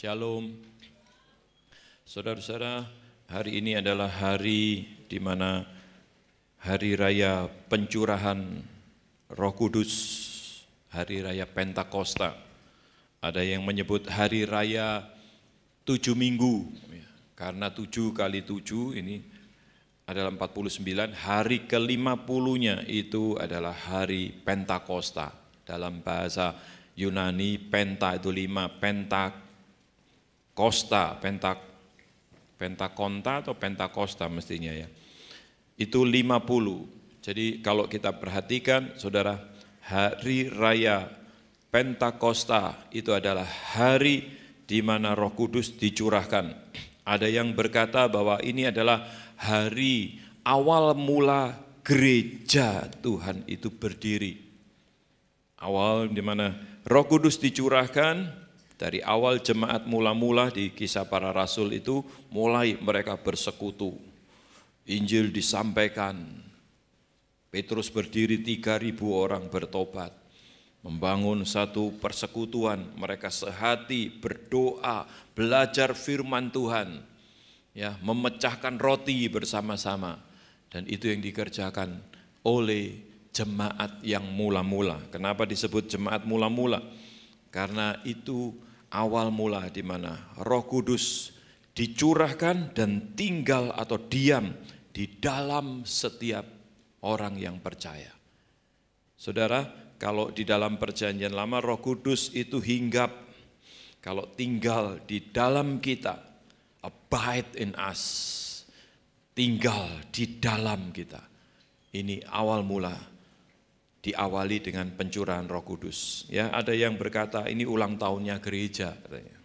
Shalom. Saudara-saudara, hari ini adalah hari di mana hari raya pencurahan Roh Kudus, hari raya Pentakosta. Ada yang menyebut hari raya 7 minggu, karena 7 kali 7 ini adalah 49, hari ke-50-nya itu adalah hari Pentakosta. Dalam bahasa Yunani, penta itu 5, pentakonta atau pentakosta mestinya ya. Itu 50. Jadi kalau kita perhatikan, saudara, hari raya Pentakosta itu adalah hari di mana Roh Kudus dicurahkan. Ada yang berkata bahwa ini adalah hari awal mula gereja Tuhan itu berdiri. Awal di mana Roh Kudus dicurahkan, dari awal jemaat mula-mula di Kisah Para Rasul itu mulai mereka bersekutu. Injil disampaikan, Petrus berdiri 3.000 orang bertobat. Membangun satu persekutuan, mereka sehati berdoa, belajar firman Tuhan, ya, memecahkan roti bersama-sama, dan itu yang dikerjakan oleh jemaat yang mula-mula. Kenapa disebut jemaat mula-mula? Karena itu awal mula di mana Roh Kudus dicurahkan dan tinggal atau diam di dalam setiap orang yang percaya. Saudara, kalau di dalam perjanjian lama Roh Kudus itu hinggap, kalau tinggal di dalam kita, abide in us, tinggal di dalam kita. Ini awal mula diawali dengan pencurahan Roh Kudus. Ya, ada yang berkata ini ulang tahunnya gereja, katanya.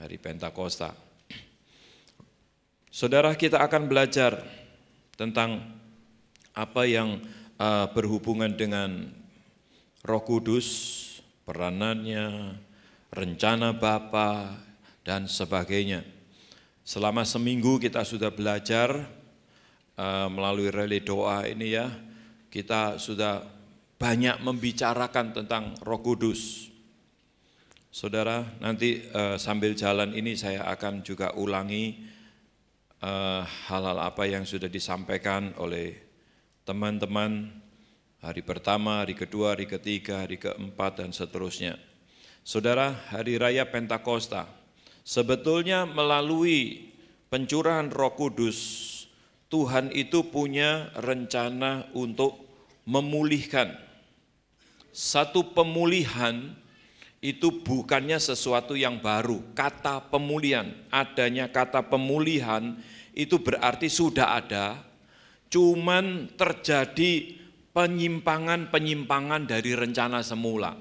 Hari Pentakosta. Saudara, kita akan belajar tentang apa yang berhubungan dengan Roh Kudus, peranannya, rencana Bapa, dan sebagainya. Selama seminggu kita sudah belajar melalui relay doa ini ya, kita sudah banyak membicarakan tentang Roh Kudus. Saudara, nanti sambil jalan ini saya akan juga ulangi hal-hal apa yang sudah disampaikan oleh teman-teman hari pertama, hari kedua, hari ketiga, hari keempat, dan seterusnya. Saudara, hari raya Pentakosta sebetulnya melalui pencurahan Roh Kudus, Tuhan itu punya rencana untuk memulihkan. Satu pemulihan itu bukannya sesuatu yang baru. Kata pemulihan, adanya kata pemulihan itu berarti sudah ada, cuman terjadi penyimpangan-penyimpangan dari rencana semula.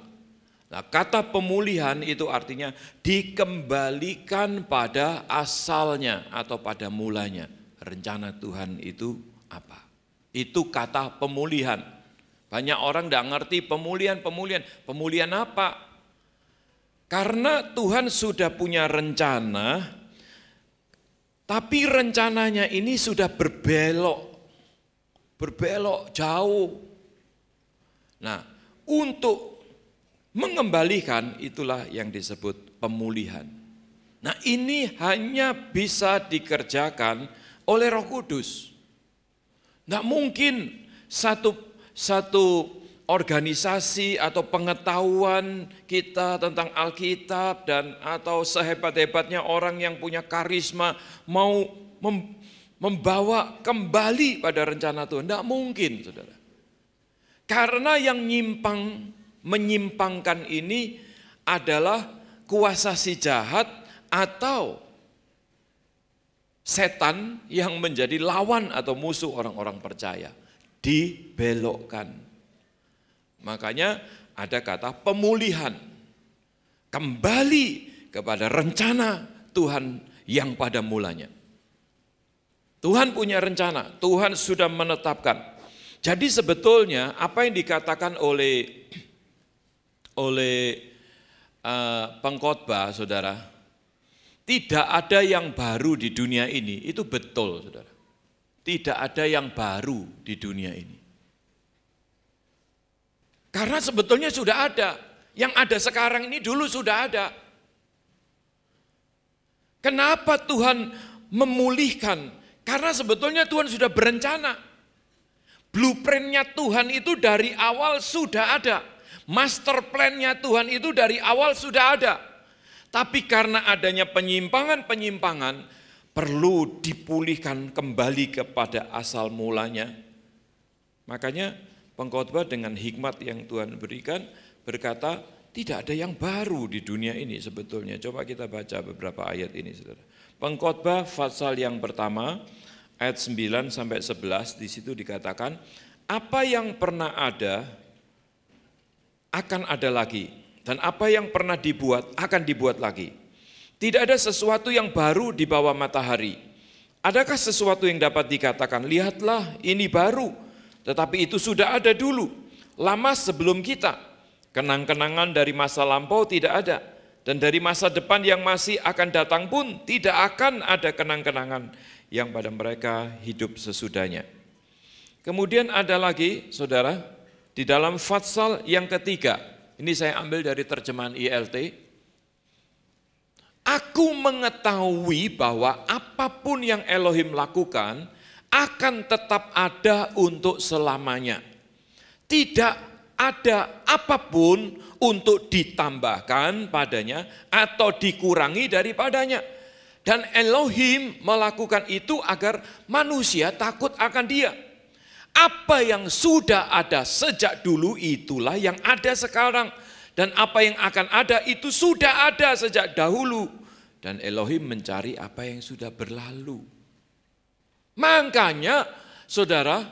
Nah, kata pemulihan itu artinya dikembalikan pada asalnya atau pada mulanya. Rencana Tuhan itu apa? Itu kata pemulihan. Banyak orang tidak ngerti pemulihan apa? Karena Tuhan sudah punya rencana, tapi rencananya ini sudah berbelok jauh. Nah, untuk mengembalikan itulah yang disebut pemulihan. Nah, ini hanya bisa dikerjakan oleh Roh Kudus. Tidak mungkin satu organisasi atau pengetahuan kita tentang Alkitab dan atau sehebat-hebatnya orang yang punya karisma mau membawa kembali pada rencana Tuhan. Tidak mungkin, saudara. Karena yang menyimpangkan ini adalah kuasa si jahat atau setan yang menjadi lawan atau musuh orang-orang percaya. Dibelokkan. Makanya ada kata pemulihan. Kembali kepada rencana Tuhan yang pada mulanya. Tuhan punya rencana, Tuhan sudah menetapkan. Jadi sebetulnya apa yang dikatakan oleh pengkhotbah, saudara, tidak ada yang baru di dunia ini, itu betul, saudara. Tidak ada yang baru di dunia ini. Karena sebetulnya sudah ada. Yang ada sekarang ini dulu sudah ada. Kenapa Tuhan memulihkan? Karena sebetulnya Tuhan sudah berencana. Blueprint-nya Tuhan itu dari awal sudah ada. Master plan-nya Tuhan itu dari awal sudah ada. Tapi karena adanya penyimpangan-penyimpangan, perlu dipulihkan kembali kepada asal mulanya. Makanya pengkhotbah dengan hikmat yang Tuhan berikan berkata, tidak ada yang baru di dunia ini sebetulnya. Coba kita baca beberapa ayat ini, saudara. Pengkhotbah pasal yang pertama, ayat 9 sampai 11, di situ dikatakan, apa yang pernah ada, akan ada lagi. Dan apa yang pernah dibuat, akan dibuat lagi. Tidak ada sesuatu yang baru di bawah matahari. Adakah sesuatu yang dapat dikatakan, lihatlah ini baru, tetapi itu sudah ada dulu, lama sebelum kita. Kenang-kenangan dari masa lampau tidak ada, dan dari masa depan yang masih akan datang pun tidak akan ada kenang-kenangan yang pada mereka hidup sesudahnya. Kemudian ada lagi, saudara, di dalam pasal yang ketiga, ini saya ambil dari terjemahan ILT, aku mengetahui bahwa apapun yang Elohim lakukan akan tetap ada untuk selamanya. Tidak ada apapun untuk ditambahkan padanya atau dikurangi daripadanya. Dan Elohim melakukan itu agar manusia takut akan Dia. Apa yang sudah ada sejak dulu itulah yang ada sekarang. Dan apa yang akan ada itu sudah ada sejak dahulu. Dan Elohim mencari apa yang sudah berlalu. Makanya saudara,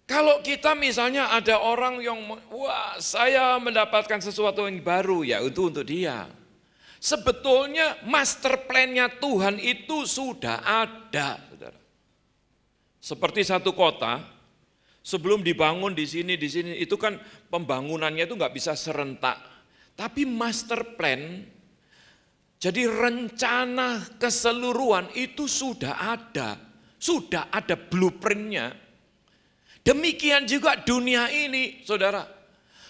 kalau kita misalnya ada orang yang, wah saya mendapatkan sesuatu yang baru, ya itu untuk dia. Sebetulnya master plan-nya Tuhan itu sudah ada, saudara. Seperti satu kota, sebelum dibangun di sini, itu kan pembangunannya itu nggak bisa serentak. Tapi master plan, jadi rencana keseluruhan itu sudah ada blueprint-nya. Demikian juga dunia ini, saudara.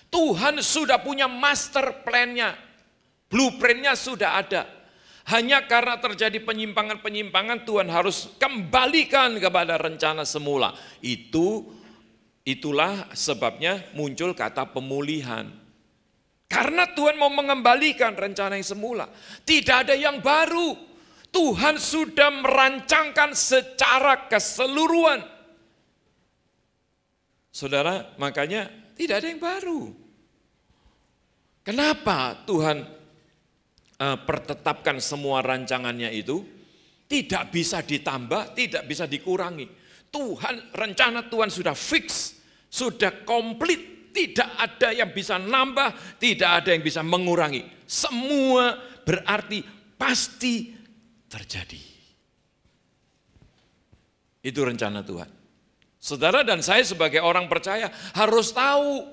Tuhan sudah punya master plan-nya, blueprint-nya sudah ada. Hanya karena terjadi penyimpangan-penyimpangan, Tuhan harus kembalikan kepada rencana semula. Itulah sebabnya muncul kata pemulihan. Karena Tuhan mau mengembalikan rencana yang semula. Tidak ada yang baru. Tuhan sudah merancangkan secara keseluruhan. Saudara, makanya tidak ada yang baru. Kenapa Tuhan pertetapkan semua rancangannya itu? Tidak bisa ditambah, tidak bisa dikurangi. Rencana Tuhan sudah fix, sudah komplit, tidak ada yang bisa nambah, tidak ada yang bisa mengurangi. Semua berarti pasti terjadi. Itu rencana Tuhan. Saudara dan saya sebagai orang percaya harus tahu.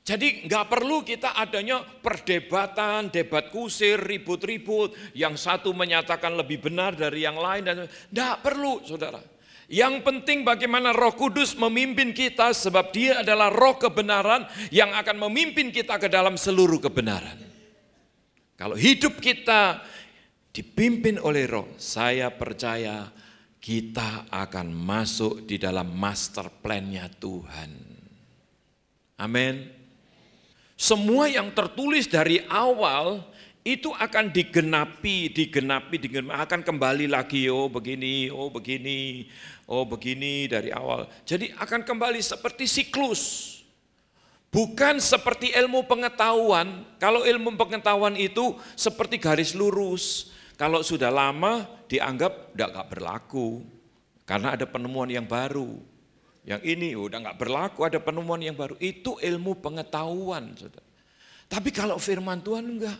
Jadi nggak perlu kita adanya perdebatan, debat kusir, ribut-ribut, yang satu menyatakan lebih benar dari yang lain, dan nggak perlu, saudara. Yang penting bagaimana Roh Kudus memimpin kita, sebab Dia adalah Roh kebenaran yang akan memimpin kita ke dalam seluruh kebenaran. Kalau hidup kita dipimpin oleh Roh, saya percaya kita akan masuk di dalam master plan-nya Tuhan. Amin. Semua yang tertulis dari awal itu akan digenapi, akan kembali lagi, oh begini dari awal. Jadi akan kembali seperti siklus. Bukan seperti ilmu pengetahuan. Kalau ilmu pengetahuan itu seperti garis lurus. Kalau sudah lama dianggap udah gak berlaku. Karena ada penemuan yang baru. Yang ini udah gak berlaku, ada penemuan yang baru. Itu ilmu pengetahuan, saudara. Tapi kalau firman Tuhan enggak.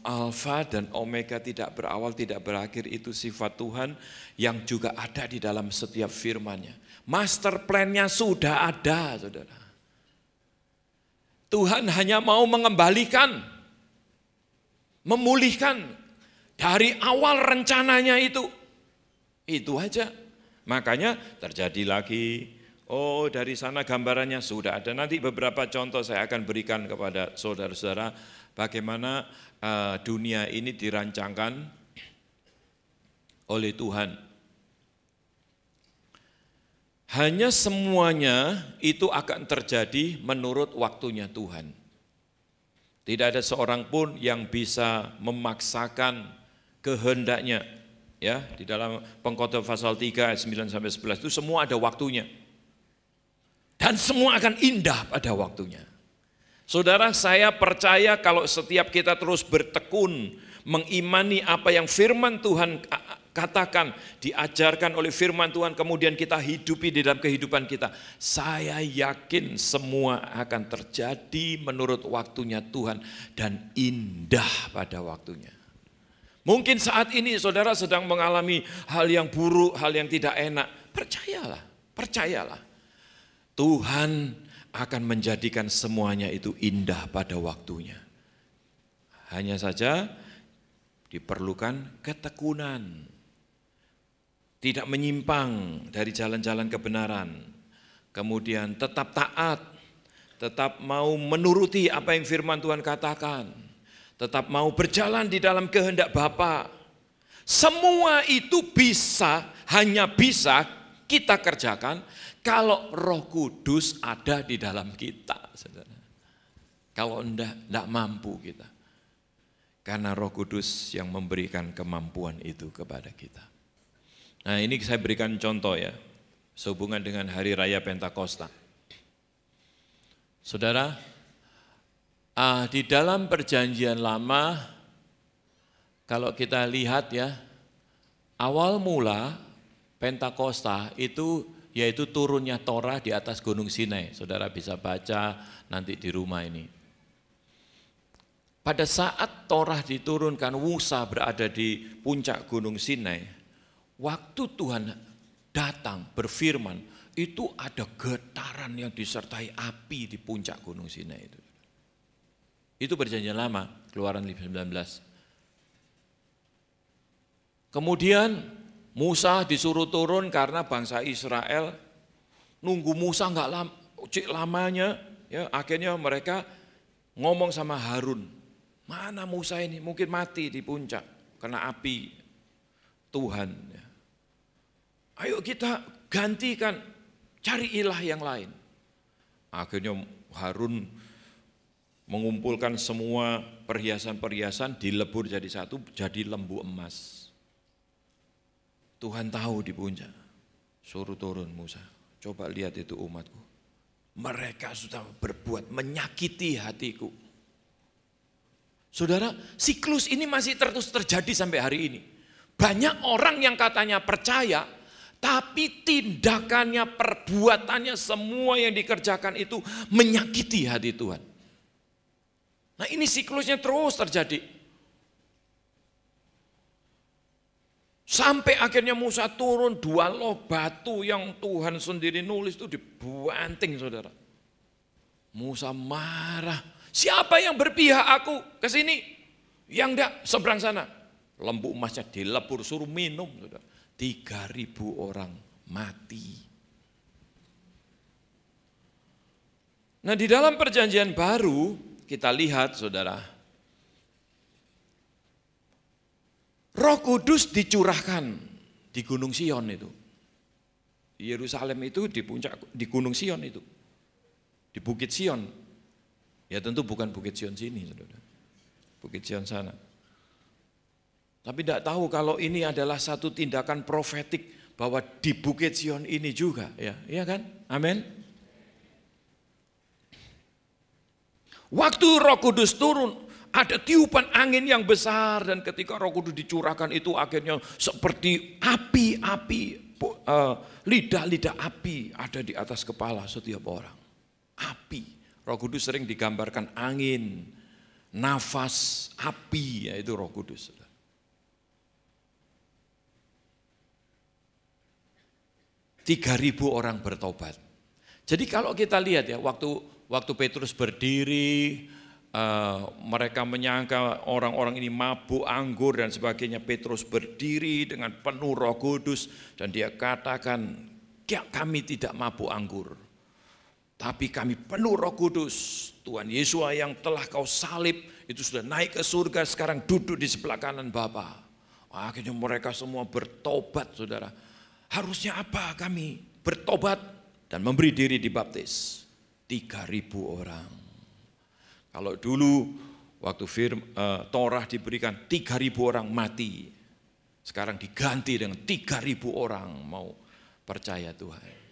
Alfa dan Omega, tidak berawal, tidak berakhir, itu sifat Tuhan yang juga ada di dalam setiap firman-Nya. Master plan-nya sudah ada, saudara. Tuhan hanya mau mengembalikan, memulihkan dari awal rencananya itu. Itu aja. Makanya terjadi lagi, Oh, dari sana gambarannya sudah ada. Nanti beberapa contoh saya akan berikan kepada saudara-saudara bagaimana dunia ini dirancangkan oleh Tuhan. Hanya semuanya itu akan terjadi menurut waktunya Tuhan. Tidak ada seorang pun yang bisa memaksakan kehendaknya. Ya, di dalam Pengkhotbah pasal 3 ayat 9 sampai 11 itu semua ada waktunya. Dan semua akan indah pada waktunya. Saudara, saya percaya kalau setiap kita terus bertekun mengimani apa yang firman Tuhan katakan, diajarkan oleh firman Tuhan, kemudian kita hidupi di dalam kehidupan kita. Saya yakin semua akan terjadi menurut waktunya Tuhan dan indah pada waktunya. Mungkin saat ini saudara sedang mengalami hal yang buruk, hal yang tidak enak. Percayalah, percayalah. Tuhan akan menjadikan semuanya itu indah pada waktunya. Hanya saja diperlukan ketekunan. Tidak menyimpang dari jalan-jalan kebenaran. Kemudian tetap taat, tetap mau menuruti apa yang firman Tuhan katakan. Tetap mau berjalan di dalam kehendak Bapa. Semua itu bisa, hanya bisa kita kerjakan kalau Roh Kudus ada di dalam kita. Saudara. Kalau enggak mampu kita. Karena Roh Kudus yang memberikan kemampuan itu kepada kita. Nah, ini saya berikan contoh ya, sehubungan dengan Hari Raya Pentakosta. Saudara, di dalam Perjanjian Lama, kalau kita lihat ya, awal mula Pentakosta itu yaitu turunnya Torah di atas Gunung Sinai. Saudara bisa baca nanti di rumah ini. Pada saat Torah diturunkan, Musa berada di puncak Gunung Sinai. Waktu Tuhan datang berfirman, itu ada getaran yang disertai api di puncak Gunung Sinai itu. Itu Perjanjian Lama, Keluaran 19. Kemudian Musa disuruh turun karena bangsa Israel nunggu Musa nggak lamanya, ya akhirnya mereka ngomong sama Harun, mana Musa ini? Mungkin mati di puncak kena api Tuhan. Ayo kita gantikan, cari ilah yang lain. Akhirnya Harun mengumpulkan semua perhiasan-perhiasan, dilebur jadi satu, jadi lembu emas. Tuhan tahu di puncak, suruh turun Musa. Coba lihat itu umatku. Mereka sudah berbuat menyakiti hatiku. Saudara, siklus ini masih terus terjadi sampai hari ini. Banyak orang yang katanya percaya, tapi tindakannya, perbuatannya, semua yang dikerjakan itu menyakiti hati Tuhan. Nah ini siklusnya terus terjadi. Sampai akhirnya Musa turun, 2 loh batu yang Tuhan sendiri nulis itu dibanting saudara. Musa marah, siapa yang berpihak aku ke sini? Yang enggak seberang sana. Lembu emasnya dilebur, suruh minum saudara. 3.000 orang mati. Nah di dalam Perjanjian Baru kita lihat saudara, Roh Kudus dicurahkan di Gunung Sion itu. Di Yerusalem itu di puncak, di Gunung Sion itu. Di Bukit Sion. Ya tentu bukan Bukit Sion sini saudara. Bukit Sion sana. Tapi tidak tahu kalau ini adalah satu tindakan profetik bahwa di Bukit Sion ini juga, ya, iya kan? Amin. Waktu Roh Kudus turun, ada tiupan angin yang besar dan ketika Roh Kudus dicurahkan itu akhirnya seperti api-api, lidah-lidah api ada di atas kepala setiap orang. Api. Roh Kudus sering digambarkan angin, nafas, api, yaitu Roh Kudus. 3.000 orang bertobat. Jadi kalau kita lihat ya, waktu Petrus berdiri, mereka menyangka orang-orang ini mabuk anggur dan sebagainya. Petrus berdiri dengan penuh Roh Kudus dan dia katakan kami tidak mabuk anggur, tapi kami penuh Roh Kudus. Tuhan Yesus yang telah kau salib itu sudah naik ke surga, sekarang duduk di sebelah kanan Bapa. Akhirnya mereka semua bertobat, saudara. Harusnya apa kami? Bertobat dan memberi diri dibaptis. 3.000 orang. Kalau dulu waktu Torah diberikan 3.000 orang mati. Sekarang diganti dengan 3.000 orang mau percaya Tuhan.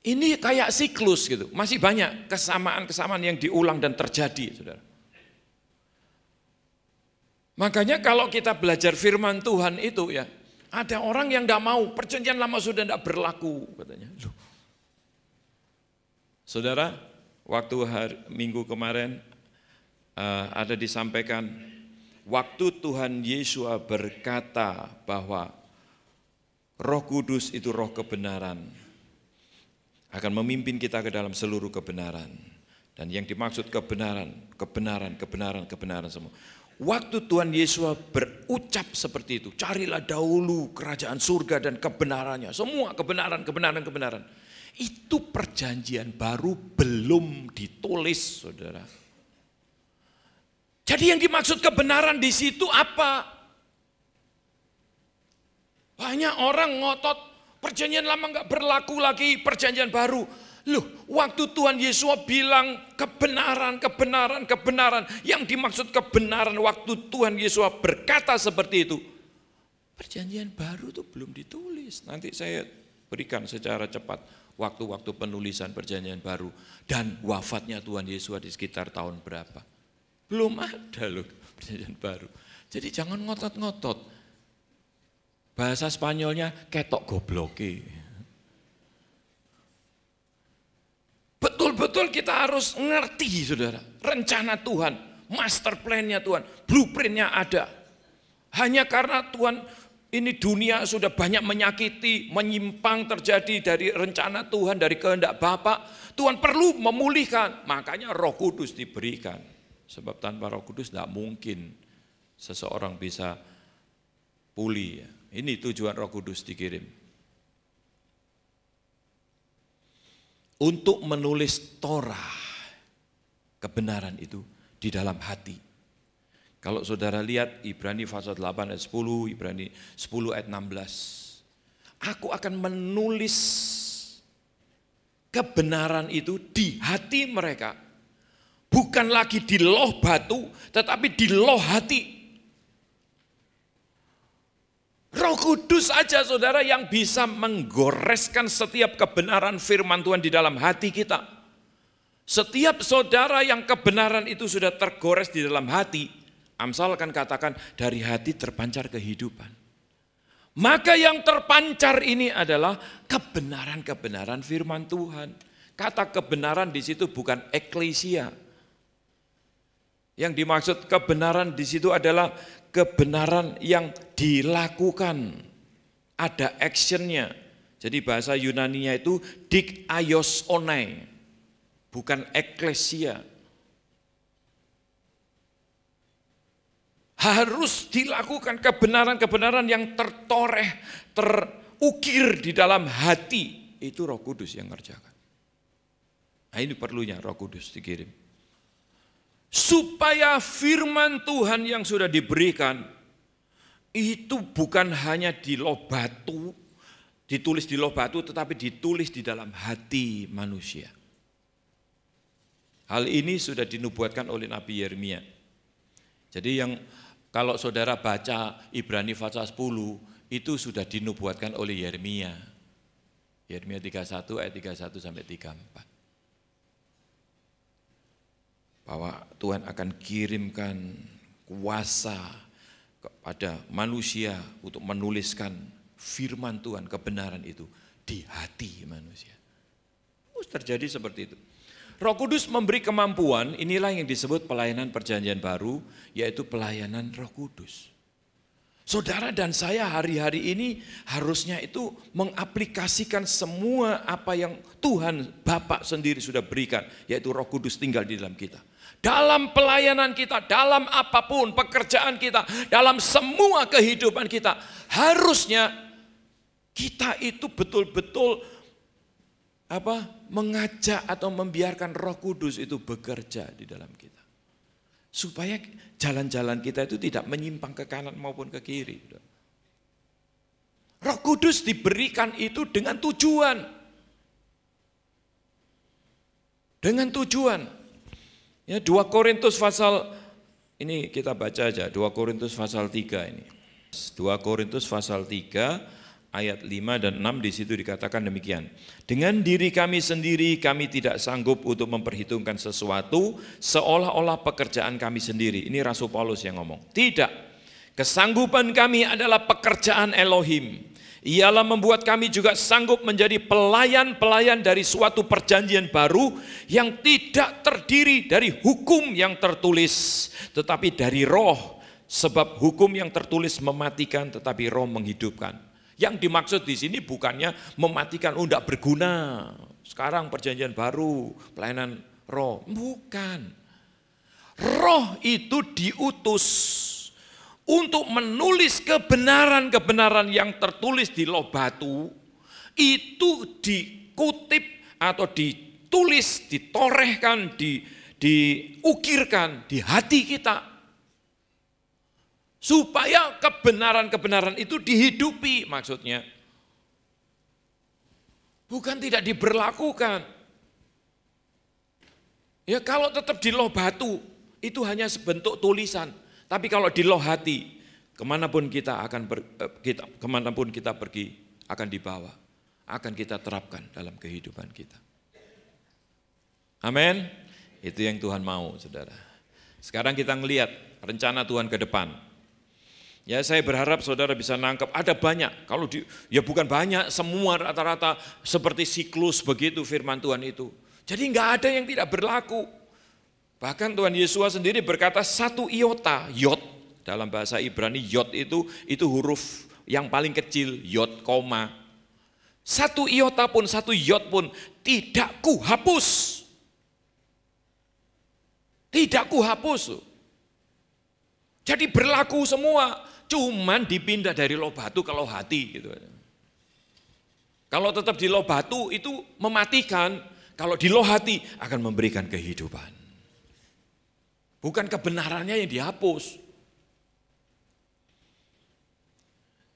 Ini kayak siklus gitu. Masih banyak kesamaan-kesamaan yang diulang dan terjadi, saudara. Makanya kalau kita belajar firman Tuhan itu ya, ada orang yang tidak mau, perjanjian lama sudah tidak berlaku katanya. Loh. Saudara, waktu minggu kemarin ada disampaikan, waktu Tuhan Yesus berkata bahwa Roh Kudus itu roh kebenaran, akan memimpin kita ke dalam seluruh kebenaran. Dan yang dimaksud kebenaran semua. Waktu Tuhan Yesus berucap seperti itu, carilah dahulu kerajaan surga dan kebenarannya. Semua kebenaran. Itu perjanjian baru belum ditulis, saudara. Jadi yang dimaksud kebenaran di situ apa? Banyak orang ngotot, perjanjian lama nggak berlaku lagi, perjanjian baru. Loh, waktu Tuhan Yesus bilang kebenaran. Yang dimaksud kebenaran waktu Tuhan Yesus berkata seperti itu. Perjanjian baru itu belum ditulis. Nanti saya berikan secara cepat waktu-waktu penulisan perjanjian baru. Dan wafatnya Tuhan Yesus di sekitar tahun berapa. Belum ada loh perjanjian baru. Jadi jangan ngotot-ngotot. Bahasa Spanyolnya ketok gobloke. Betul-betul kita harus ngerti, saudara. Rencana Tuhan, master plan-nya Tuhan, blueprint-nya ada. Hanya karena Tuhan, ini dunia sudah banyak menyakiti, menyimpang terjadi dari rencana Tuhan, dari kehendak Bapa. Tuhan perlu memulihkan, makanya Roh Kudus diberikan. Sebab tanpa Roh Kudus tidak mungkin seseorang bisa pulih. Ini tujuan Roh Kudus dikirim. Untuk menulis Torah, kebenaran itu di dalam hati. Kalau saudara lihat Ibrani pasal 8 ayat 10, Ibrani 10 ayat 16. Aku akan menulis kebenaran itu di hati mereka. Bukan lagi di loh batu, tetapi di loh hati. Roh Kudus aja saudara yang bisa menggoreskan setiap kebenaran firman Tuhan di dalam hati kita. Setiap saudara yang kebenaran itu sudah tergores di dalam hati, Amsal akan katakan dari hati terpancar kehidupan. Maka yang terpancar ini adalah kebenaran-kebenaran firman Tuhan. Kata kebenaran di situ bukan eklesia. Yang dimaksud kebenaran di situ adalah kebenaran yang dilakukan, ada actionnya. Jadi bahasa Yunaninya itu dikaios onai, bukan eklesia. Harus dilakukan kebenaran-kebenaran yang tertoreh, terukir di dalam hati. Itu Roh Kudus yang ngerjakan. Nah ini perlunya Roh Kudus dikirim. Supaya firman Tuhan yang sudah diberikan itu bukan hanya di loh batu, ditulis di loh batu, tetapi ditulis di dalam hati manusia. Hal ini sudah dinubuatkan oleh Nabi Yeremia. Jadi yang kalau saudara baca Ibrani pasal 10 itu sudah dinubuatkan oleh Yeremia. Yeremia 31 ayat 31 sampai 34. Bahwa Tuhan akan kirimkan kuasa kepada manusia untuk menuliskan firman Tuhan, kebenaran itu di hati manusia. Terjadi seperti itu. Roh Kudus memberi kemampuan, inilah yang disebut pelayanan perjanjian baru, yaitu pelayanan Roh Kudus. Saudara dan saya hari-hari ini harusnya itu mengaplikasikan semua apa yang Tuhan Bapa sendiri sudah berikan, yaitu Roh Kudus tinggal di dalam kita. Dalam pelayanan kita, dalam apapun pekerjaan kita, dalam semua kehidupan kita, harusnya Kita itu betul-betul mengajak atau membiarkan Roh Kudus itu bekerja di dalam kita. Supaya jalan-jalan kita itu tidak menyimpang ke kanan maupun ke kiri. Roh Kudus diberikan itu dengan tujuan. Dengan tujuan. Ya, 2 Korintus pasal, ini kita baca aja, 2 Korintus pasal 3 ini. 2 Korintus pasal 3 ayat 5 dan 6 di situ dikatakan demikian. Dengan diri kami sendiri kami tidak sanggup untuk memperhitungkan sesuatu seolah-olah pekerjaan kami sendiri. Ini Rasul Paulus yang ngomong. Tidak. Kesanggupan kami adalah pekerjaan Elohim. Ialah membuat kami juga sanggup menjadi pelayan-pelayan dari suatu perjanjian baru yang tidak terdiri dari hukum yang tertulis, tetapi dari roh. Sebab hukum yang tertulis mematikan, tetapi roh menghidupkan. Yang dimaksud di sini bukannya mematikan, tidak berguna. Sekarang perjanjian baru, pelayanan roh. Bukan. Roh itu diutus untuk menulis kebenaran-kebenaran yang tertulis di loh batu, itu dikutip atau ditulis, ditorehkan, diukirkan di hati kita. Supaya kebenaran-kebenaran itu dihidupi maksudnya. Bukan tidak diberlakukan. Ya kalau tetap di loh batu, itu hanya sebentuk tulisan. Tapi kalau di loh hati, kemanapun kita pergi akan dibawa, akan kita terapkan dalam kehidupan kita. Amin. Itu yang Tuhan mau, saudara. Sekarang kita ngelihat rencana Tuhan ke depan. Ya saya berharap saudara bisa nangkep, ada banyak, ya bukan banyak, semua rata-rata seperti siklus begitu firman Tuhan itu. Jadi nggak ada yang tidak berlaku. Bahkan Tuhan Yesus sendiri berkata satu iota, yod, dalam bahasa Ibrani yod itu huruf yang paling kecil, yod, koma. Satu iota pun, satu yod pun tidak kuhapus. Tidak kuhapus. Jadi berlaku semua, cuman dipindah dari loh batu ke loh hati gitu. Kalau tetap di loh batu itu mematikan, kalau di loh hati akan memberikan kehidupan. Bukan kebenarannya yang dihapus.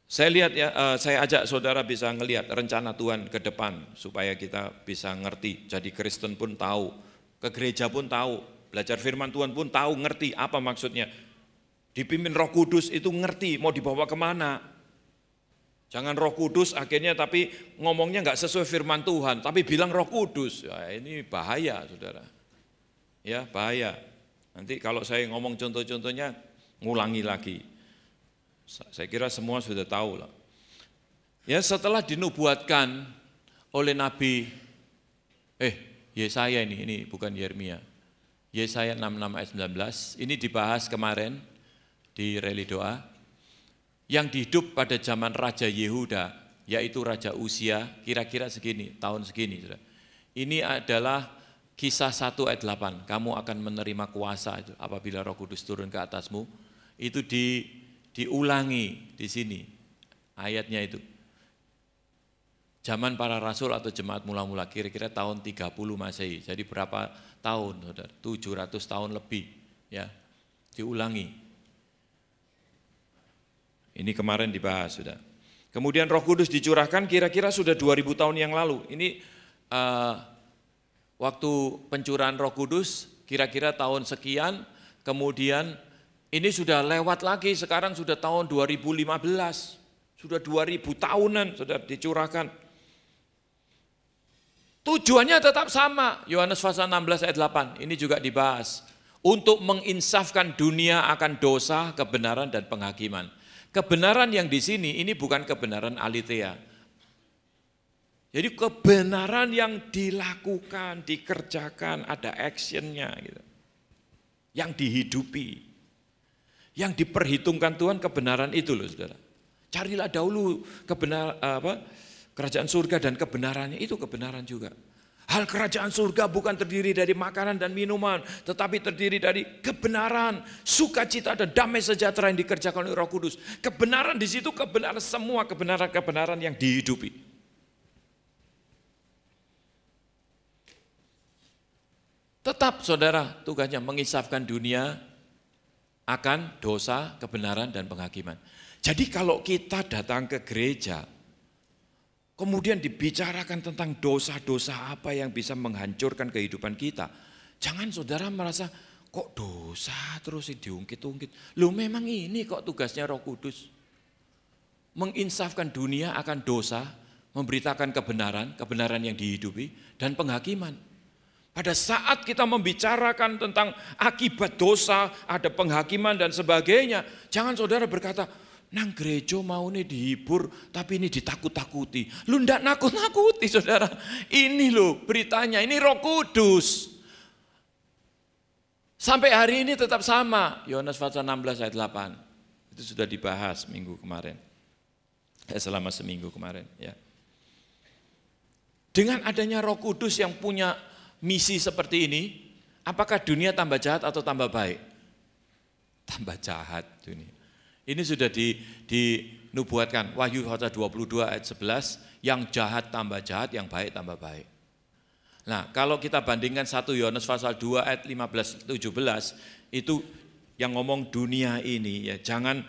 Saya lihat ya, saya ajak saudara bisa ngelihat rencana Tuhan ke depan supaya kita bisa ngerti. Jadi Kristen pun tahu, ke gereja pun tahu, belajar firman Tuhan pun tahu, ngerti apa maksudnya. Dipimpin Roh Kudus itu ngerti mau dibawa kemana. Jangan Roh Kudus akhirnya tapi ngomongnya nggak sesuai firman Tuhan, tapi bilang Roh Kudus. Ya, ini bahaya saudara. Ya bahaya. Nanti kalau saya ngomong contoh-contohnya, ngulangi lagi. Saya kira semua sudah tahu lah. Ya setelah dinubuatkan oleh Nabi, Yesaya ini bukan Yeremia. Yesaya 66 ayat 19, ini dibahas kemarin di Reli Doa. Yang hidup pada zaman Raja Yehuda, yaitu Raja Uzia, kira-kira segini, tahun segini. Ini adalah Kisah 1 ayat 8, kamu akan menerima kuasa itu apabila Roh Kudus turun ke atasmu. Itu diulangi di sini ayatnya itu. Zaman para rasul atau jemaat mula-mula kira-kira tahun 30 Masehi. Jadi berapa tahun, saudara? 700 tahun lebih ya. Diulangi. Ini kemarin dibahas sudah. Kemudian Roh Kudus dicurahkan kira-kira sudah 2000 tahun yang lalu. Ini waktu pencurahan Roh Kudus kira-kira tahun sekian, kemudian ini sudah lewat lagi, sekarang sudah tahun 2015, sudah 2000 tahunan sudah dicurahkan. Tujuannya tetap sama, Yohanes pasal 16 ayat 8, ini juga dibahas. Untuk menginsafkan dunia akan dosa, kebenaran dan penghakiman. Kebenaran yang di sini ini bukan kebenaran aletheia. Jadi kebenaran yang dilakukan, dikerjakan, ada actionnya gitu. Yang dihidupi. Yang diperhitungkan Tuhan kebenaran itu loh saudara. Carilah dahulu kerajaan surga dan kebenarannya, itu kebenaran juga. Hal kerajaan surga bukan terdiri dari makanan dan minuman, tetapi terdiri dari kebenaran, sukacita dan damai sejahtera yang dikerjakan oleh Roh Kudus. Kebenaran di situ kebenaran, semua kebenaran-kebenaran yang dihidupi. Tetap saudara tugasnya menginsafkan dunia akan dosa, kebenaran dan penghakiman. Jadi kalau kita datang ke gereja, kemudian dibicarakan tentang dosa-dosa apa yang bisa menghancurkan kehidupan kita. Jangan saudara merasa, kok dosa terus diungkit-ungkit. Loh memang ini kok tugasnya Roh Kudus. Menginsafkan dunia akan dosa, memberitakan kebenaran, kebenaran yang dihidupi, dan penghakiman. Pada saat kita membicarakan tentang akibat dosa, ada penghakiman dan sebagainya. Jangan saudara berkata, nang gereja mau nih dihibur, tapi ini ditakut-takuti. Lu ndak nakut-nakuti saudara. Ini loh beritanya, ini Roh Kudus. Sampai hari ini tetap sama. Yohanes pasal 16 ayat 8. Itu sudah dibahas minggu kemarin. Selama seminggu kemarin. Ya. Dengan adanya Roh Kudus yang punya misi seperti ini, apakah dunia tambah jahat atau tambah baik? Tambah jahat dunia. Ini sudah dinubuatkan, Wahyu pasal 22 ayat 11, yang jahat tambah jahat, yang baik tambah baik. Nah kalau kita bandingkan 1 Yohanes pasal 2 ayat 15-17, itu yang ngomong dunia ini, ya jangan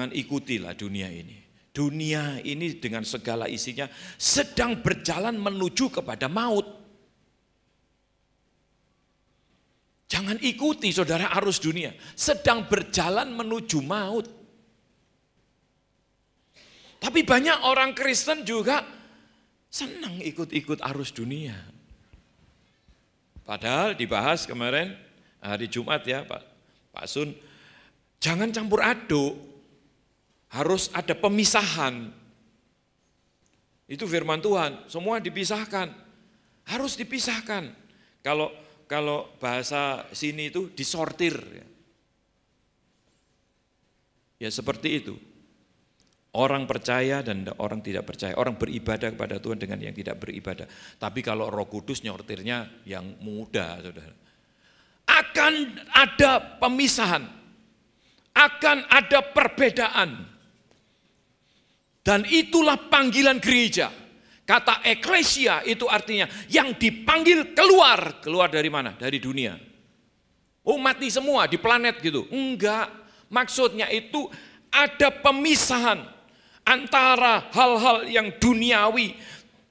ikutilah dunia ini. Dunia ini dengan segala isinya sedang berjalan menuju kepada maut. Jangan ikuti saudara arus dunia, sedang berjalan menuju maut. Tapi banyak orang Kristen juga senang ikut-ikut arus dunia. Padahal dibahas kemarin hari Jumat ya Pak Sun, jangan campur aduk, harus ada pemisahan. Itu firman Tuhan, semua dipisahkan, harus dipisahkan. Kalau bahasa sini itu disortir. Ya seperti itu. Orang percaya dan orang tidak percaya, orang beribadah kepada Tuhan dengan yang tidak beribadah. Tapi kalau Roh Kudus nyortirnya yang muda, saudara. Akan ada pemisahan, akan ada perbedaan. Dan itulah panggilan gereja. Kata eklesia itu artinya yang dipanggil keluar. Keluar dari mana? Dari dunia. Oh mati semua di planet gitu. Enggak, maksudnya itu ada pemisahan antara hal-hal yang duniawi,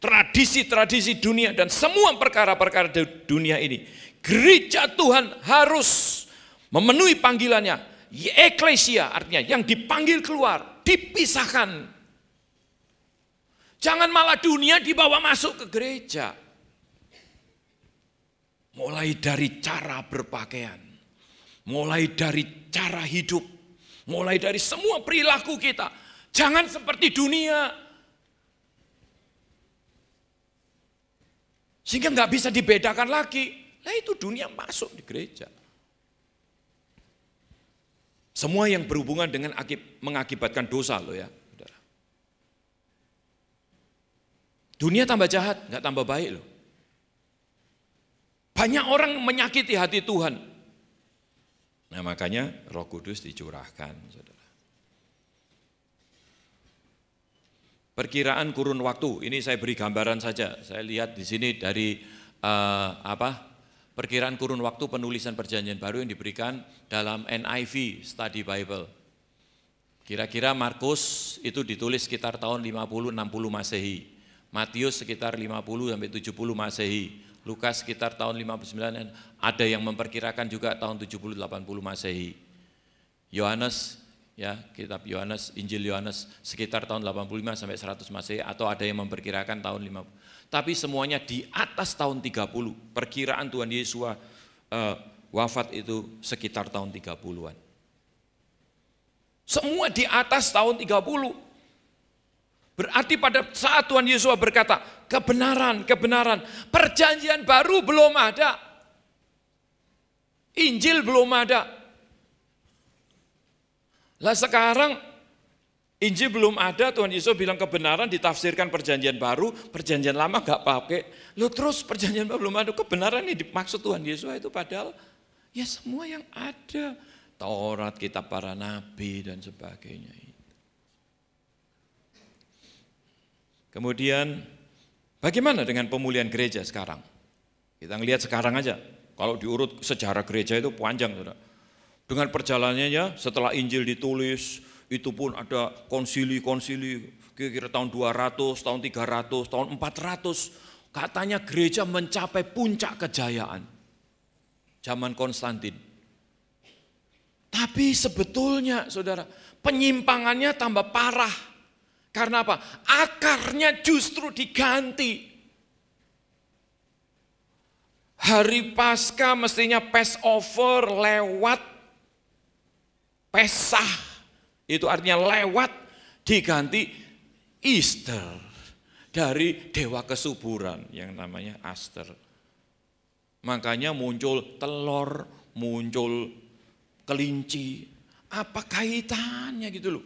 tradisi-tradisi dunia dan semua perkara-perkara dunia ini. Gereja Tuhan harus memenuhi panggilannya. Eklesia artinya yang dipanggil keluar, dipisahkan. Jangan malah dunia dibawa masuk ke gereja. Mulai dari cara berpakaian, mulai dari cara hidup, mulai dari semua perilaku kita. Jangan seperti dunia. Sehingga nggak bisa dibedakan lagi. Nah itu dunia masuk di gereja. Semua yang berhubungan dengan mengakibatkan dosa loh ya. Saudara. Dunia tambah jahat, nggak tambah baik loh. Banyak orang menyakiti hati Tuhan. Nah makanya Roh Kudus dicurahkan, saudara. Perkiraan kurun waktu, ini saya beri gambaran saja. Saya lihat di sini dari perkiraan kurun waktu penulisan Perjanjian Baru yang diberikan dalam NIV Study Bible. Kira-kira Markus itu ditulis sekitar tahun 50-60 Masehi. Matius sekitar 50-70 Masehi. Lukas sekitar tahun 59, ada yang memperkirakan juga tahun 70-80 Masehi. Yohanes, ya kitab Yohanes, Injil Yohanes sekitar tahun 85 sampai 100 Masehi, atau ada yang memperkirakan tahun 50. Tapi semuanya di atas tahun 30. Perkiraan Tuhan Yesus wafat itu sekitar tahun 30-an. Semua di atas tahun 30. Berarti pada saat Tuhan Yesus berkata, kebenaran, kebenaran, perjanjian baru belum ada. Injil belum ada. Lah sekarang Injil belum ada, Tuhan Yesus bilang kebenaran ditafsirkan perjanjian baru, perjanjian lama gak pakai. Loh terus perjanjian baru belum ada, kebenaran ini dimaksud Tuhan Yesus itu padahal ya semua yang ada. Taurat, kitab para nabi dan sebagainya. Kemudian bagaimana dengan pemulihan gereja sekarang? Kita ngelihat sekarang aja, kalau diurut sejarah gereja itu panjang. Saudara. Dengan perjalanannya setelah Injil ditulis, itu pun ada konsili-konsili, kira-kira tahun 200, tahun 300, tahun 400. Katanya gereja mencapai puncak kejayaan. Zaman Konstantin. Tapi sebetulnya saudara, penyimpangannya tambah parah. Karena apa? Akarnya justru diganti. Hari Paskah mestinya Passover lewat Pesah. Itu artinya lewat diganti Easter dari dewa kesuburan yang namanya Aster. Makanya muncul telur, muncul kelinci. Apa kaitannya gitu loh?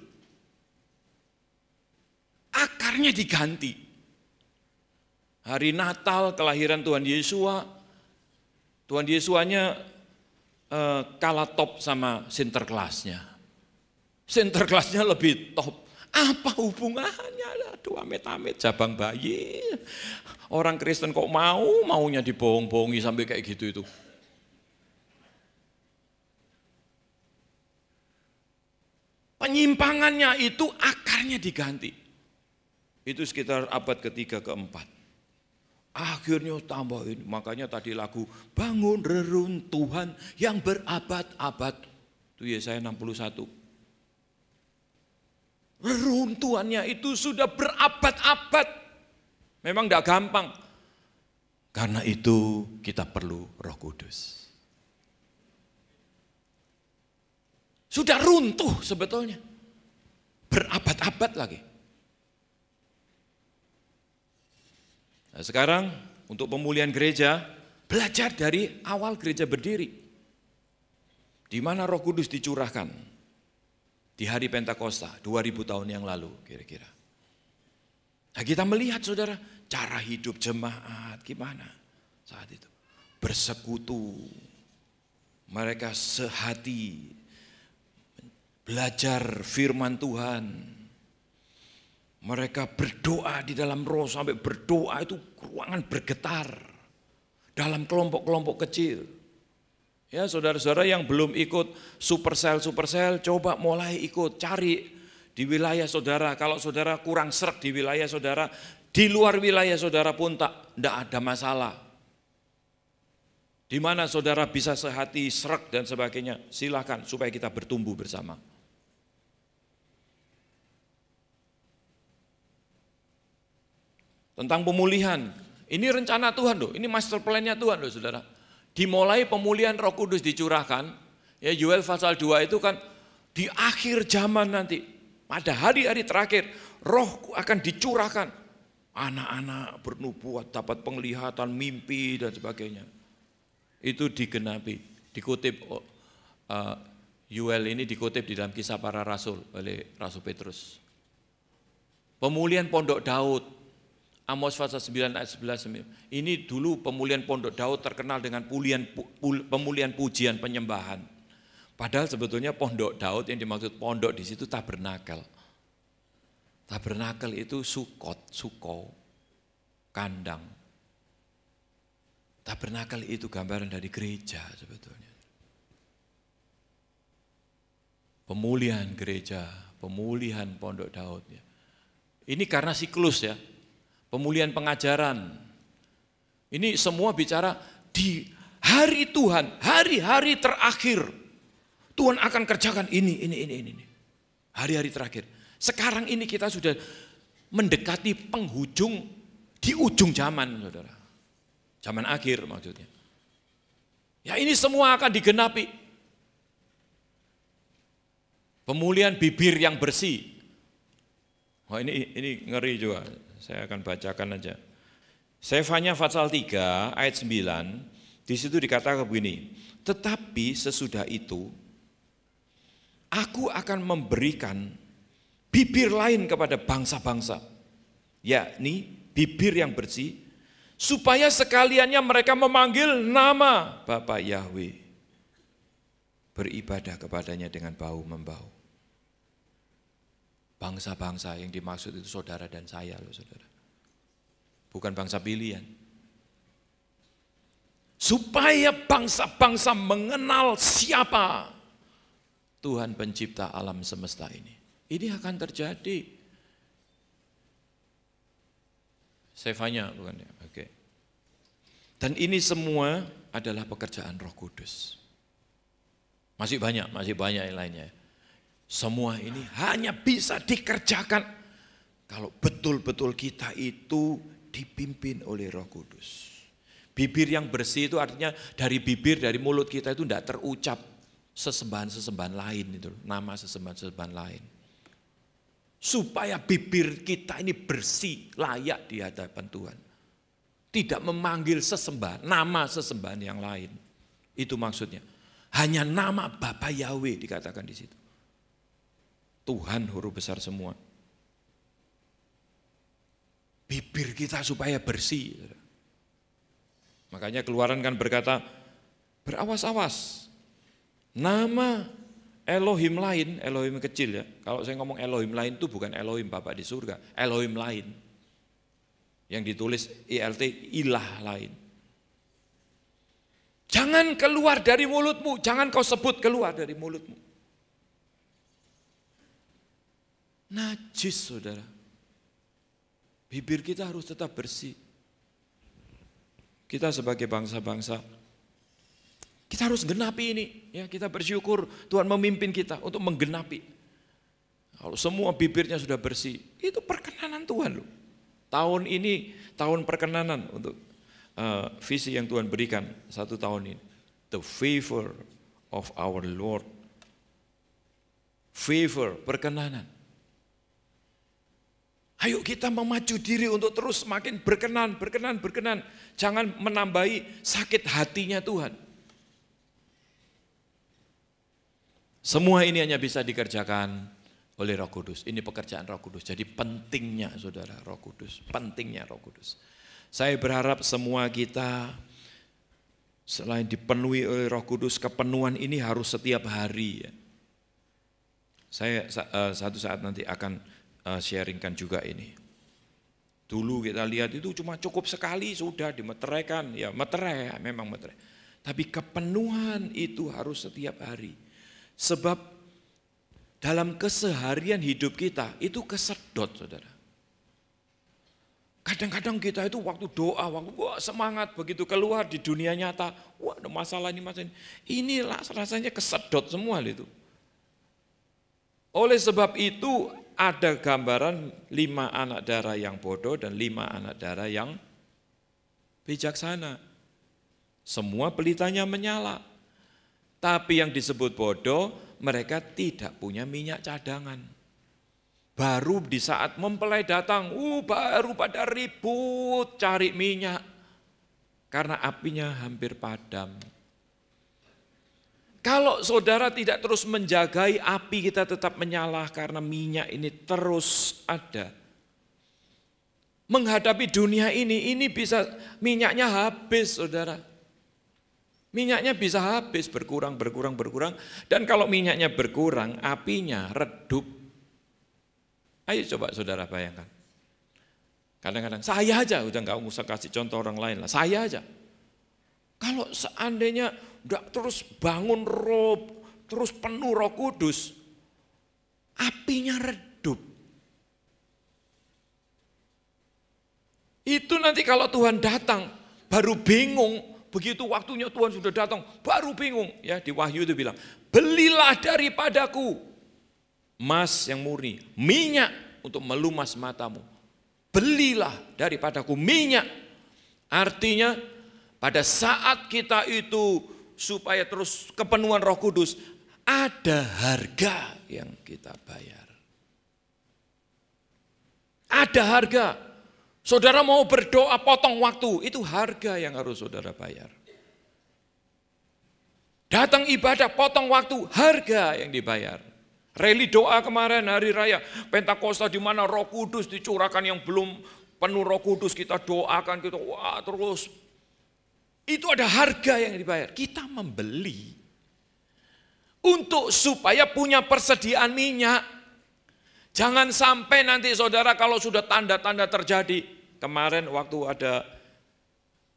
Akarnya diganti. Hari Natal kelahiran Tuhan Yesua. Tuhan Yesuanya kalah top sama Sinterklasnya. Sinterklasnya lebih top. Apa hubungannya? Aduh amit-amit jabang bayi. Orang Kristen kok maunya dibohong-bohongi sampai kayak gitu itu. Penyimpangannya itu akarnya diganti. Itu sekitar abad ketiga keempat. Akhirnya tambahin, makanya tadi lagu bangun reruntuhan yang berabad-abad. Itu Yesaya 61. Reruntuhannya itu sudah berabad-abad. Memang tidak gampang. Karena itu kita perlu Roh Kudus. Sudah runtuh sebetulnya. Berabad-abad lagi. Nah, sekarang untuk pemulihan gereja, belajar dari awal gereja berdiri. Di mana Roh Kudus dicurahkan. Di hari Pentakosta 2000 tahun yang lalu kira-kira. Nah kita melihat saudara cara hidup jemaat gimana saat itu. Bersekutu, mereka sehati, belajar firman Tuhan. Mereka berdoa di dalam roh sampai berdoa itu ruangan bergetar. Dalam kelompok-kelompok kecil. Ya saudara-saudara yang belum ikut supersel, coba mulai ikut, cari di wilayah saudara. Kalau saudara kurang sreg di wilayah saudara, di luar wilayah saudara pun tidak ada masalah. Di mana saudara bisa sehati, sreg dan sebagainya, silakan supaya kita bertumbuh bersama. Tentang pemulihan, ini rencana Tuhan loh, ini master plan-nya Tuhan loh saudara. Dimulai pemulihan Roh Kudus dicurahkan, ya Yoel pasal 2 itu kan di akhir zaman nanti, pada hari-hari terakhir, Roh akan dicurahkan. Anak-anak bernubuat, dapat penglihatan, mimpi dan sebagainya. Itu digenapi, dikutip Yoel ini dikutip di dalam Kisah Para Rasul oleh Rasul Petrus. Pemulihan Pondok Daud, Amos pasal 9 ayat 11. Ini dulu pemulihan Pondok Daud terkenal dengan pemulihan pujian penyembahan. Padahal sebetulnya Pondok Daud yang dimaksud pondok di situ tabernakel. Tabernakel itu suko, kandang. Tabernakel itu gambaran dari gereja sebetulnya. Pemulihan gereja, pemulihan Pondok Daud. Ini karena siklus ya. Pemulihan pengajaran. Ini semua bicara di hari Tuhan, hari-hari terakhir. Tuhan akan kerjakan ini. Hari-hari terakhir. Sekarang ini kita sudah mendekati penghujung di ujung zaman, saudara. Zaman akhir maksudnya. Ya ini semua akan digenapi. Pemulihan bibir yang bersih. Oh ini ngeri juga. Saya akan bacakan aja. Sefanya pasal 3 ayat 9, di situ dikatakan begini, tetapi sesudah itu, aku akan memberikan bibir lain kepada bangsa-bangsa, yakni bibir yang bersih, supaya sekaliannya mereka memanggil nama Bapa Yahweh, beribadah kepadanya dengan bahu-membahu. Bangsa-bangsa yang dimaksud itu saudara dan saya loh saudara. Bukan bangsa pilihan. Supaya bangsa-bangsa mengenal siapa Tuhan pencipta alam semesta ini. Ini akan terjadi. Sefanya bukan ya? Oke. Dan ini semua adalah pekerjaan Roh Kudus. Masih banyak yang lainnya. Semua ini hanya bisa dikerjakan kalau betul-betul kita itu dipimpin oleh Roh Kudus. Bibir yang bersih itu artinya dari bibir, dari mulut kita itu tidak terucap sesembahan-sesembahan lain itu, nama sesembahan-sesembahan lain. Supaya bibir kita ini bersih, layak di hadapan Tuhan. Tidak memanggil sesembahan, nama sesembahan yang lain. Itu maksudnya. Hanya nama Bapa Yahweh dikatakan di situ. Tuhan huruf besar semua. Bibir kita supaya bersih. Makanya Keluaran kan berkata, berawas-awas. Nama Elohim lain, Elohim kecil ya. Kalau saya ngomong Elohim lain itu bukan Elohim Bapak di surga, Elohim lain. Yang ditulis ILT, ilah lain. Jangan keluar dari mulutmu, jangan kau sebut keluar dari mulutmu. Najis saudara. Bibir kita harus tetap bersih. Kita sebagai bangsa-bangsa, kita harus genapi ini. Ya, kita bersyukur Tuhan memimpin kita untuk menggenapi. Kalau semua bibirnya sudah bersih, itu perkenanan Tuhan loh. Tahun ini tahun perkenanan untuk visi yang Tuhan berikan 1 tahun ini. The favor of our Lord. Favor, perkenanan. Ayo kita memacu diri untuk terus semakin berkenan. Jangan menambahi sakit hatinya Tuhan. Semua ini hanya bisa dikerjakan oleh Roh Kudus. Ini pekerjaan Roh Kudus. Jadi pentingnya saudara Roh Kudus. Pentingnya Roh Kudus. Saya berharap semua kita selain dipenuhi oleh Roh Kudus, kepenuhan ini harus setiap hari. Saya satu saat nanti akan sharingkan juga ini. Dulu kita lihat itu cuma cukup sekali sudah dimeteraikan, ya meterai, memang meterai. Tapi kepenuhan itu harus setiap hari. Sebab dalam keseharian hidup kita itu kesedot saudara. Kadang-kadang kita itu waktu doa, waktu semangat begitu keluar di dunia nyata, wah ada masalah ini, masalah ini. Inilah rasanya kesedot semua itu. Oleh sebab itu ada gambaran 5 anak darah yang bodoh dan 5 anak darah yang bijaksana. Semua pelitanya menyala. Tapi yang disebut bodoh, mereka tidak punya minyak cadangan. Baru di saat mempelai datang, baru pada ribut cari minyak. Karena apinya hampir padam. Kalau saudara tidak terus menjagai api kita tetap menyala karena minyak ini terus ada. Menghadapi dunia ini bisa minyaknya habis saudara. Minyaknya bisa habis, berkurang. Dan kalau minyaknya berkurang, apinya redup. Ayo coba saudara bayangkan. Kadang-kadang saya aja, udah gak usah kasih contoh orang lain lah, saya aja. Kalau seandainya udah terus bangun roh, terus penuh Roh Kudus, apinya redup. Itu nanti kalau Tuhan datang, baru bingung, begitu waktunya Tuhan sudah datang, baru bingung. Ya di Wahyu itu bilang, belilah daripadaku emas yang murni, minyak untuk melumas matamu. Belilah daripadaku minyak. Artinya pada saat kita itu supaya terus kepenuhan Roh Kudus, ada harga yang kita bayar. Ada harga. Saudara mau berdoa potong waktu, itu harga yang harus saudara bayar. Datang ibadah potong waktu, harga yang dibayar. Rally doa kemarin hari raya Pentakosta di mana Roh Kudus dicurahkan, yang belum penuh Roh Kudus kita doakan, kita wah terus. Itu ada harga yang dibayar. Kita membeli untuk supaya punya persediaan minyak. Jangan sampai nanti saudara kalau sudah tanda-tanda terjadi. Kemarin waktu ada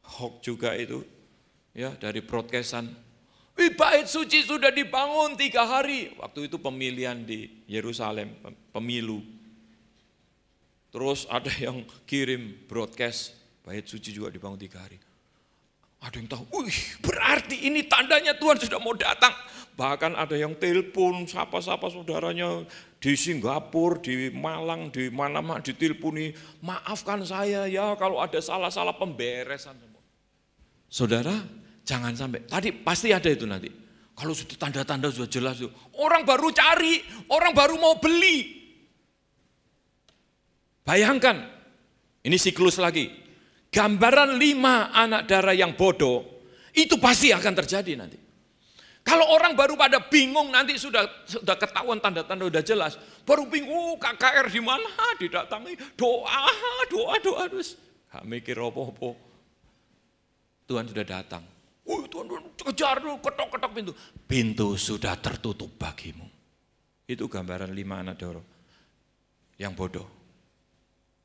hoax juga itu ya dari broadcastan. Bait suci sudah dibangun 3 hari. Waktu itu pemilihan di Yerusalem, pemilu. Terus ada yang kirim broadcast, bait suci juga dibangun 3 hari. Ada yang tahu, berarti ini tandanya Tuhan sudah mau datang. Bahkan ada yang telepon, sapa-sapa saudaranya di Singapura, di Malang, di mana-mana diteleponi. Maafkan saya ya kalau ada salah-salah pemberesan. Saudara, jangan sampai, tadi pasti ada itu nanti. Kalau sudah tanda-tanda sudah jelas, orang baru cari, orang baru mau beli. Bayangkan, ini siklus lagi. Gambaran 5 anak darah yang bodoh, itu pasti akan terjadi nanti. Kalau orang baru pada bingung nanti sudah ketahuan tanda-tanda sudah jelas. Baru bingung, KKR di mana didatangi, doa terus. Gak mikir apa-apa. Tuhan sudah datang. Tuhan kejar dulu, ketok-ketok pintu. Pintu sudah tertutup bagimu. Itu gambaran 5 anak darah yang bodoh.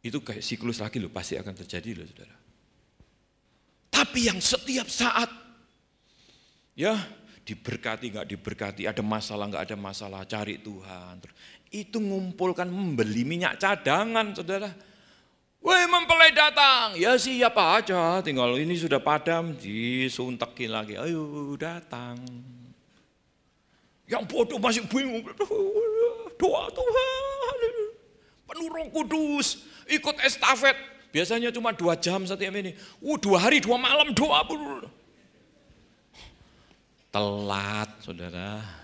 Itu kayak siklus lagi loh, pasti akan terjadi loh saudara. Tapi yang setiap saat, ya diberkati nggak diberkati, ada masalah nggak ada masalah, cari Tuhan. Itu ngumpulkan membeli minyak cadangan saudara. Woi mempelai datang, ya siapa aja, tinggal ini sudah padam, disuntekin lagi, ayo datang. Yang bodoh masih bingung, doa Tuhan, penuh Roh Kudus, ikut estafet, biasanya cuma 2 jam setiap ini, 2 hari 2 malam doa. Telat saudara.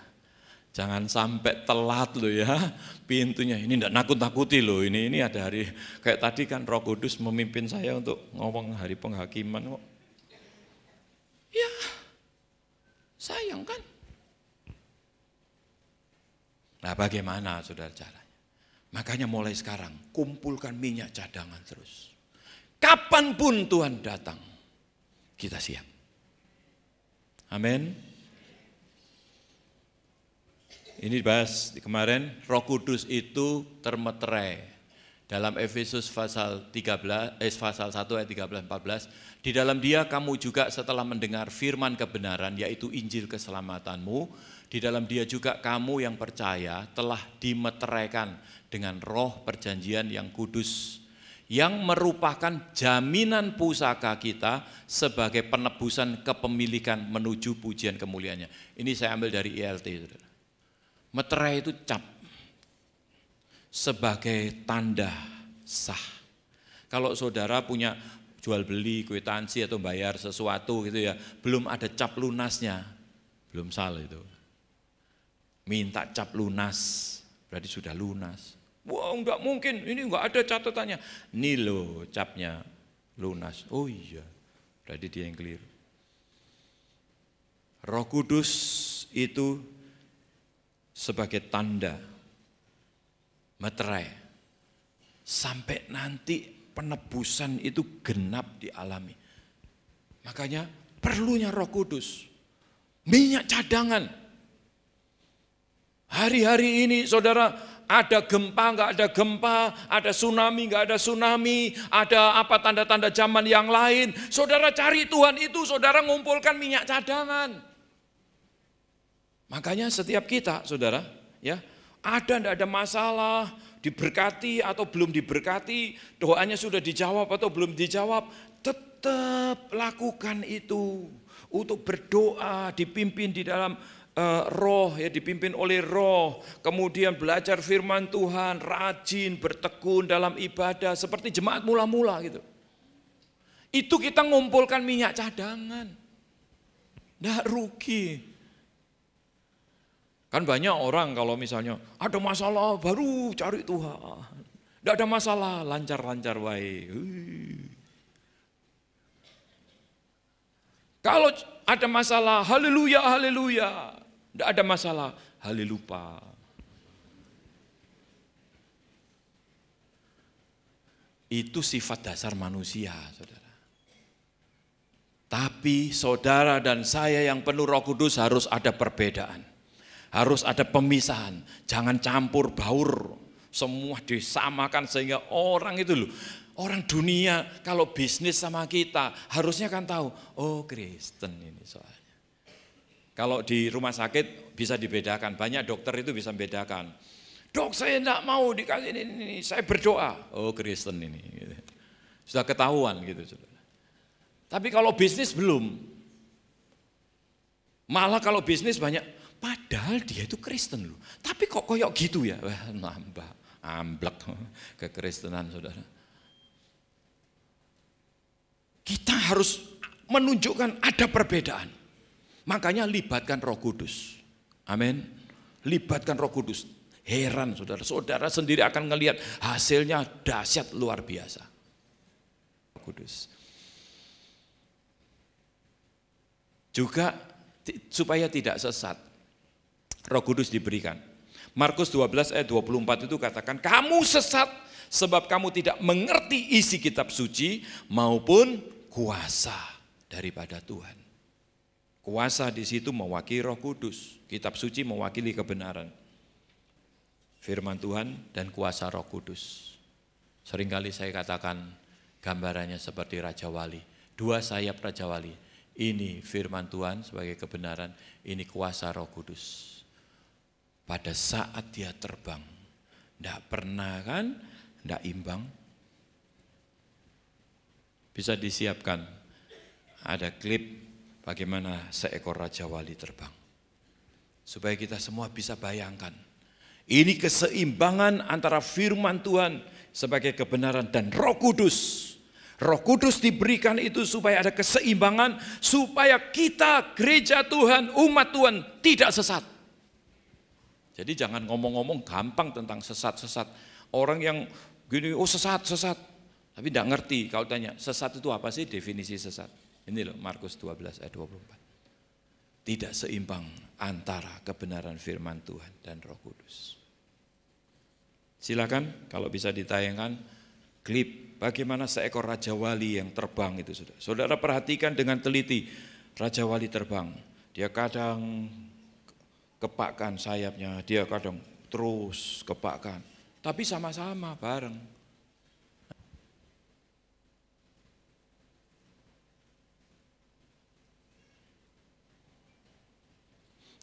Jangan sampai telat loh ya pintunya. Ini enggak nakut-nakuti loh. Ini ada hari kayak tadi kan Roh Kudus memimpin saya untuk ngomong hari penghakiman kok. Ya, sayang kan. Nah bagaimana saudara caranya? Makanya mulai sekarang kumpulkan minyak cadangan terus. Kapanpun Tuhan datang, kita siap. Amin. Ini dibahas kemarin, Roh Kudus itu termeterai. Dalam Efesus pasal 1 ayat 13-14, di dalam Dia kamu juga setelah mendengar firman kebenaran, yaitu Injil keselamatanmu, di dalam Dia juga kamu yang percaya telah dimeteraikan dengan roh perjanjian yang kudus, yang merupakan jaminan pusaka kita sebagai penebusan kepemilikan menuju pujian kemuliaannya. Ini saya ambil dari ILT, saudara. Meterai itu cap sebagai tanda sah. Kalau saudara punya jual beli, kwitansi atau bayar sesuatu gitu ya, belum ada cap lunasnya, belum sah itu. Minta cap lunas, berarti sudah lunas. Wah enggak mungkin, ini enggak ada catatannya. Ini loh capnya lunas. Oh iya, berarti dia yang keliru. Roh Kudus itu sebagai tanda meterai sampai nanti penebusan itu genap dialami. Makanya perlunya Roh Kudus, minyak cadangan. Hari-hari ini saudara ada gempa, enggak ada gempa, ada tsunami, enggak ada tsunami, ada apa tanda-tanda zaman yang lain. Saudara cari Tuhan itu, saudara ngumpulkan minyak cadangan. Makanya setiap kita, saudara, ya enggak ada masalah, diberkati atau belum diberkati, doanya sudah dijawab atau belum dijawab, tetap lakukan itu untuk berdoa, dipimpin di dalam roh, ya dipimpin oleh roh, kemudian belajar firman Tuhan, rajin bertekun dalam ibadah seperti jemaat mula-mula gitu. Itu kita ngumpulkan minyak cadangan, enggak rugi. Kan banyak orang kalau misalnya ada masalah baru cari Tuhan. Tidak ada masalah, lancar-lancar baik. Kalau ada masalah, haleluya, haleluya. Tidak ada masalah, halelupa. Itu sifat dasar manusia, saudara. Tapi saudara dan saya yang penuh Roh Kudus harus ada perbedaan. Harus ada pemisahan. Jangan campur baur. Semua disamakan sehingga orang itu loh. Orang dunia kalau bisnis sama kita harusnya kan tahu, oh Kristen ini soalnya. Kalau di rumah sakit bisa dibedakan. Banyak dokter itu bisa membedakan. Dok, saya enggak mau dikasih ini, saya berdoa. Oh Kristen ini. Gitu. Sudah ketahuan gitu. Saudara. Tapi kalau bisnis belum. Malah kalau bisnis banyak, padahal dia itu Kristen loh. Tapi kok koyok gitu ya? Wah, nambah, amblek kekristenan saudara. Kita harus menunjukkan ada perbedaan. Makanya libatkan Roh Kudus. Amin. Libatkan Roh Kudus. Heran saudara, saudara sendiri akan ngelihat hasilnya dahsyat luar biasa. Kudus. Juga supaya tidak sesat, Roh Kudus diberikan. Markus 12 ayat 24 itu katakan, kamu sesat sebab kamu tidak mengerti isi kitab suci maupun kuasa daripada Tuhan. Kuasa di situ mewakili Roh Kudus, kitab suci mewakili kebenaran. Firman Tuhan dan kuasa Roh Kudus. Seringkali saya katakan gambarannya seperti Raja Wali. Dua sayap Raja Wali. Ini firman Tuhan sebagai kebenaran, ini kuasa Roh Kudus. Pada saat dia terbang, tidak pernah kan, tidak imbang. Bisa disiapkan, ada klip bagaimana seekor Raja Wali terbang. Supaya kita semua bisa bayangkan. Ini keseimbangan antara firman Tuhan sebagai kebenaran dan Roh Kudus. Roh Kudus diberikan itu supaya ada keseimbangan, supaya kita gereja Tuhan, umat Tuhan tidak sesat. Jadi jangan ngomong-ngomong gampang tentang sesat-sesat. Orang yang gini, oh sesat. Tapi tidak ngerti, kalau tanya sesat itu apa sih definisi sesat. Ini loh Markus 12 ayat 24. Tidak seimbang antara kebenaran firman Tuhan dan Roh Kudus. Silakan kalau bisa ditayangkan klip bagaimana seekor Raja Wali yang terbang itu saudara. Saudara perhatikan dengan teliti Raja Wali terbang. Dia kadang kepakkan sayapnya, dia kadang terus kepakkan. Tapi sama-sama bareng.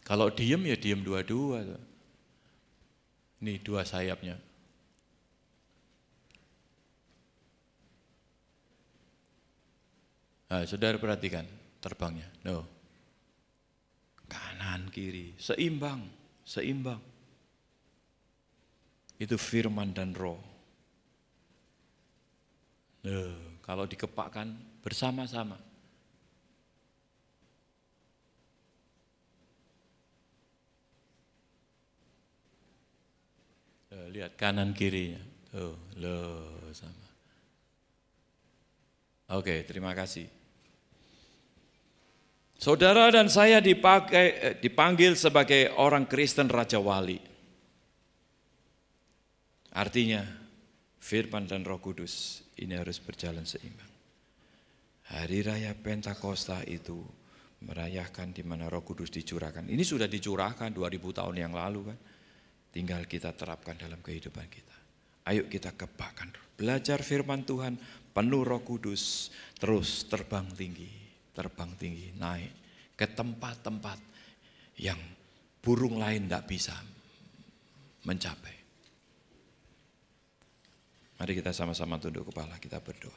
Kalau diem ya diem dua-dua. Ini dua sayapnya. Nah, saudara perhatikan terbangnya. No. Kanan kiri seimbang. Itu firman dan roh. Kalau dikepakkan bersama-sama. Lihat kanan kirinya. Sama. Oke, terima kasih. Saudara dan saya dipanggil sebagai orang Kristen Raja Wali. Artinya firman dan Roh Kudus ini harus berjalan seimbang. Hari Raya Pentakosta itu merayakan di mana Roh Kudus dicurahkan. Ini sudah dicurahkan 2000 tahun yang lalu kan. Tinggal kita terapkan dalam kehidupan kita. Ayo kita kepakkan. Belajar firman Tuhan, penuh Roh Kudus, terus terbang tinggi, naik ke tempat-tempat yang burung lain tidak bisa mencapai. Mari kita sama-sama tunduk kepala, kita berdoa.